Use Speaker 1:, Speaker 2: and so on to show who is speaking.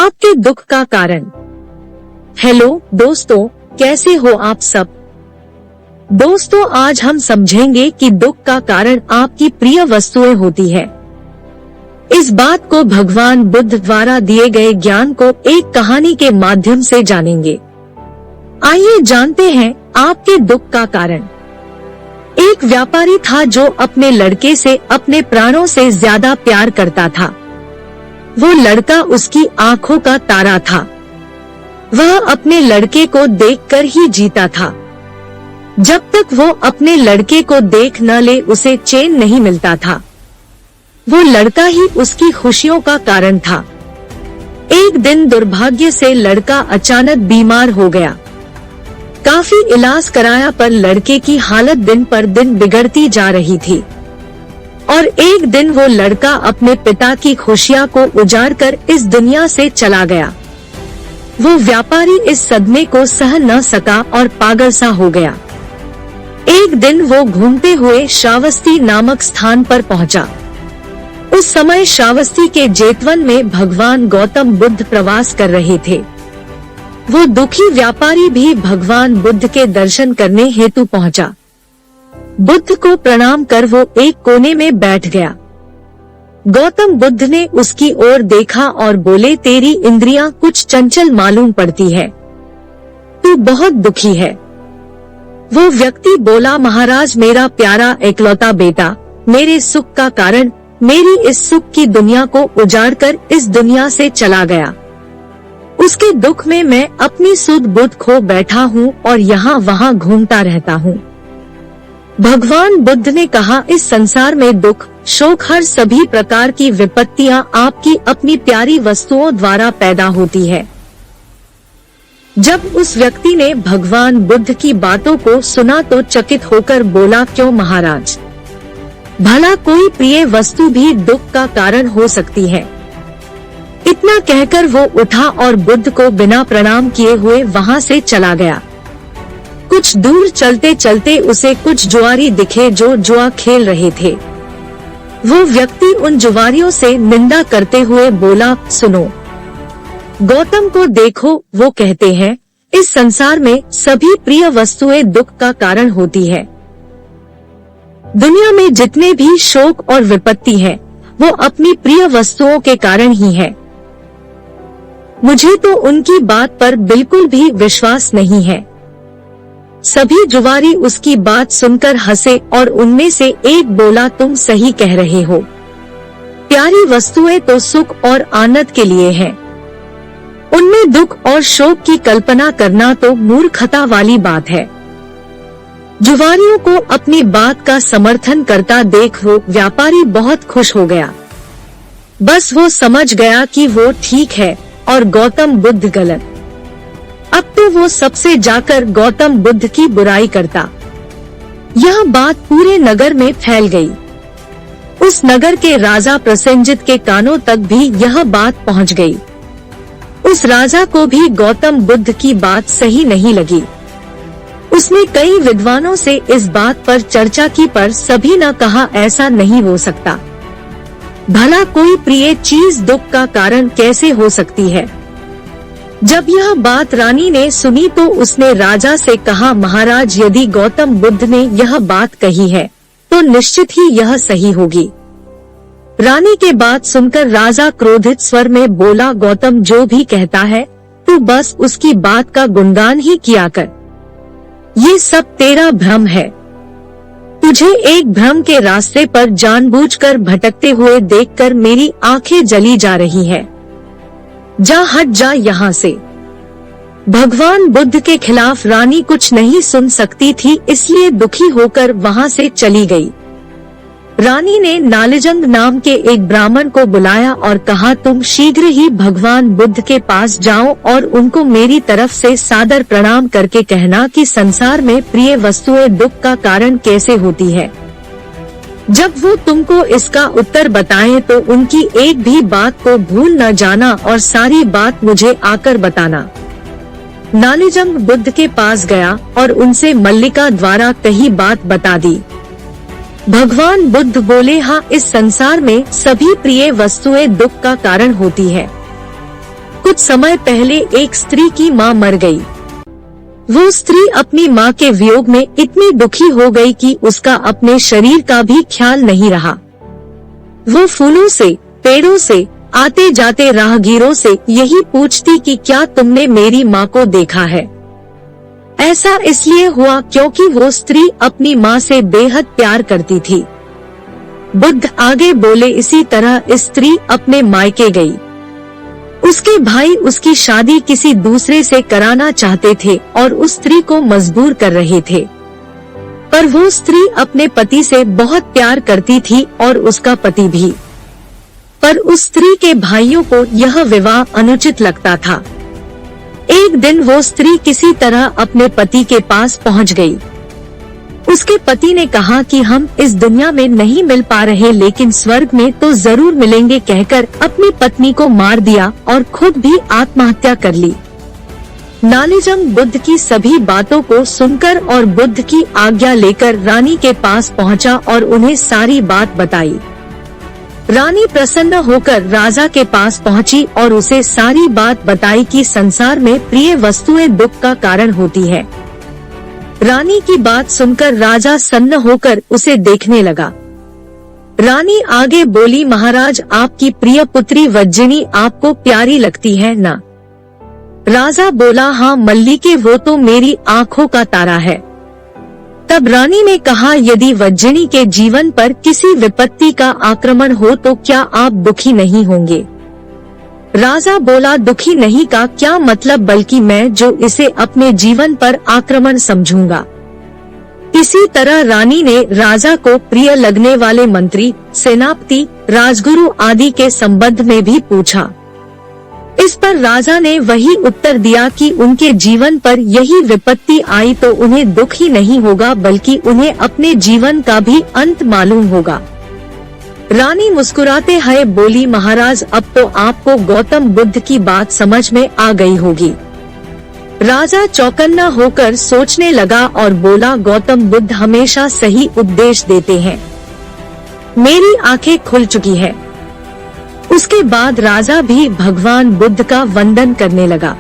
Speaker 1: आपके दुख का कारण। हेलो दोस्तों, कैसे हो आप सब। दोस्तों, आज हम समझेंगे कि दुख का कारण आपकी प्रिय वस्तुएं होती है। इस बात को भगवान बुद्ध द्वारा दिए गए ज्ञान को एक कहानी के माध्यम से जानेंगे। आइए जानते हैं आपके दुख का कारण। एक व्यापारी था जो अपने लड़के से अपने प्राणों से ज्यादा प्यार करता था। वो लड़का उसकी आंखों का तारा था। वह अपने लड़के को देखकर ही जीता था। जब तक वो अपने लड़के को देख न ले उसे चैन नहीं मिलता था। वो लड़का ही उसकी खुशियों का कारण था। एक दिन दुर्भाग्य से लड़का अचानक बीमार हो गया। काफी इलाज कराया पर लड़के की हालत दिन पर दिन बिगड़ती जा रही थी और एक दिन वो लड़का अपने पिता की खुशियां को उजाड़ कर इस दुनिया से चला गया। वो व्यापारी इस सदमे को सह न सका और पागल सा हो गया। एक दिन वो घूमते हुए श्रावस्ती नामक स्थान पर पहुंचा। उस समय श्रावस्ती के जेतवन में भगवान गौतम बुद्ध प्रवास कर रहे थे। वो दुखी व्यापारी भी भगवान बुद्ध के दर्शन करने हेतु पहुंचा। बुद्ध को प्रणाम कर वो एक कोने में बैठ गया। गौतम बुद्ध ने उसकी ओर देखा और बोले, तेरी इंद्रियां कुछ चंचल मालूम पड़ती है, तू बहुत दुखी है। वो व्यक्ति बोला, महाराज, मेरा प्यारा एकलौता बेटा मेरे सुख का कारण मेरी इस सुख की दुनिया को उजाड़कर इस दुनिया से चला गया। उसके दुख में मैं अपनी सुध बुद्ध खो बैठा हूँ और यहाँ वहाँ घूमता रहता हूँ। भगवान बुद्ध ने कहा, इस संसार में दुख, शोक, हर सभी प्रकार की विपत्तियां आपकी अपनी प्यारी वस्तुओं द्वारा पैदा होती है। जब उस व्यक्ति ने भगवान बुद्ध की बातों को सुना तो चकित होकर बोला, क्यों महाराज, भला कोई प्रिय वस्तु भी दुख का कारण हो सकती है। इतना कहकर वो उठा और बुद्ध को बिना प्रणाम किए हुए वहाँ से चला गया। कुछ दूर चलते चलते उसे कुछ जुआरी दिखे जो जुआ खेल रहे थे। वो व्यक्ति उन जुआरियों से निंदा करते हुए बोला, सुनो, गौतम को देखो, वो कहते हैं इस संसार में सभी प्रिय वस्तुएं दुख का कारण होती है। दुनिया में जितने भी शोक और विपत्ति है वो अपनी प्रिय वस्तुओं के कारण ही है। मुझे तो उनकी बात पर बिल्कुल भी विश्वास नहीं है। सभी जुआरी उसकी बात सुनकर हंसे और उनमें से एक बोला, तुम सही कह रहे हो, प्यारी वस्तुएं तो सुख और आनंद के लिए हैं। उनमें दुख और शोक की कल्पना करना तो मूर्खता वाली बात है। जुआरियों को अपनी बात का समर्थन करता देख वो व्यापारी बहुत खुश हो गया। बस वो समझ गया कि वो ठीक है और गौतम बुद्ध गलत। अब तो वो सबसे जाकर गौतम बुद्ध की बुराई करता। यह बात पूरे नगर में फैल गई। उस नगर के राजा प्रसेनजित के कानों तक भी यह बात पहुंच गई। उस राजा को भी गौतम बुद्ध की बात सही नहीं लगी। उसने कई विद्वानों से इस बात पर चर्चा की पर सभी ने कहा, ऐसा नहीं हो सकता। भला कोई प्रिय चीज दुख का कारण कैसे हो सकती है। जब यह बात रानी ने सुनी तो उसने राजा से कहा, महाराज, यदि गौतम बुद्ध ने यह बात कही है तो निश्चित ही यह सही होगी। रानी के बात सुनकर राजा क्रोधित स्वर में बोला, गौतम जो भी कहता है तू बस उसकी बात का गुणगान ही किया कर। ये सब तेरा भ्रम है। तुझे एक भ्रम के रास्ते पर जानबूझकर भटकते हुए देखकर मेरी आंखें जली जा रही है। जा, हट जा यहाँ से। भगवान बुद्ध के खिलाफ रानी कुछ नहीं सुन सकती थी, इसलिए दुखी होकर वहाँ से चली गई। रानी ने नालिजंग नाम के एक ब्राह्मण को बुलाया और कहा, तुम शीघ्र ही भगवान बुद्ध के पास जाओ और उनको मेरी तरफ से सादर प्रणाम करके कहना कि संसार में प्रिय वस्तुएं दुख का कारण कैसे होती है। जब वो तुमको इसका उत्तर बताएं तो उनकी एक भी बात को भूल न जाना और सारी बात मुझे आकर बताना। नालिजंग बुद्ध के पास गया और उनसे मल्लिका द्वारा कही बात बता दी। भगवान बुद्ध बोले, हाँ, इस संसार में सभी प्रिय वस्तुएं दुख का कारण होती है। कुछ समय पहले एक स्त्री की माँ मर गई। वो स्त्री अपनी माँ के वियोग में इतनी दुखी हो गई कि उसका अपने शरीर का भी ख्याल नहीं रहा। वो फूलों से, पेड़ों से, आते जाते राहगीरों से यही पूछती कि क्या तुमने मेरी माँ को देखा है। ऐसा इसलिए हुआ क्योंकि वो स्त्री अपनी माँ से बेहद प्यार करती थी। बुद्ध आगे बोले, इसी तरह स्त्री अपने मायके गई। उसके भाई उसकी शादी किसी दूसरे से कराना चाहते थे और उस स्त्री को मजबूर कर रहे थे, पर वो स्त्री अपने पति से बहुत प्यार करती थी और उसका पति भी। पर उस स्त्री के भाइयों को यह विवाह अनुचित लगता था। एक दिन वो स्त्री किसी तरह अपने पति के पास पहुंच गई। उसके पति ने कहा कि हम इस दुनिया में नहीं मिल पा रहे, लेकिन स्वर्ग में तो जरूर मिलेंगे, कहकर अपनी पत्नी को मार दिया और खुद भी आत्महत्या कर ली। नालिजम बुद्ध की सभी बातों को सुनकर और बुद्ध की आज्ञा लेकर रानी के पास पहुंचा और उन्हें सारी बात बताई। रानी प्रसन्न होकर राजा के पास पहुंची और उसे सारी बात बताई कि संसार में प्रिय वस्तुएं दुख का कारण होती है। रानी की बात सुनकर राजा सन्न होकर उसे देखने लगा। रानी आगे बोली, महाराज, आपकी प्रिय पुत्री वज्जिनी आपको प्यारी लगती है ना? राजा बोला, हाँ मल्लिके, वो तो मेरी आँखों का तारा है। तब रानी ने कहा, यदि वज्जिनी के जीवन पर किसी विपत्ति का आक्रमण हो तो क्या आप दुखी नहीं होंगे? राजा बोला, दुखी नहीं का क्या मतलब, बल्कि मैं जो इसे अपने जीवन पर आक्रमण समझूंगा। इसी तरह रानी ने राजा को प्रिय लगने वाले मंत्री, सेनापति, राजगुरु आदि के संबंध में भी पूछा। इस पर राजा ने वही उत्तर दिया कि उनके जीवन पर यही विपत्ति आई तो उन्हें दुख ही नहीं होगा, बल्कि उन्हें अपने जीवन का भी अंत मालूम होगा। रानी मुस्कुराते हुए बोली, महाराज, अब तो आपको गौतम बुद्ध की बात समझ में आ गई होगी। राजा चौकन्ना होकर सोचने लगा और बोला, गौतम बुद्ध हमेशा सही उपदेश देते हैं। मेरी आंखें खुल चुकी है। उसके बाद राजा भी भगवान बुद्ध का वंदन करने लगा।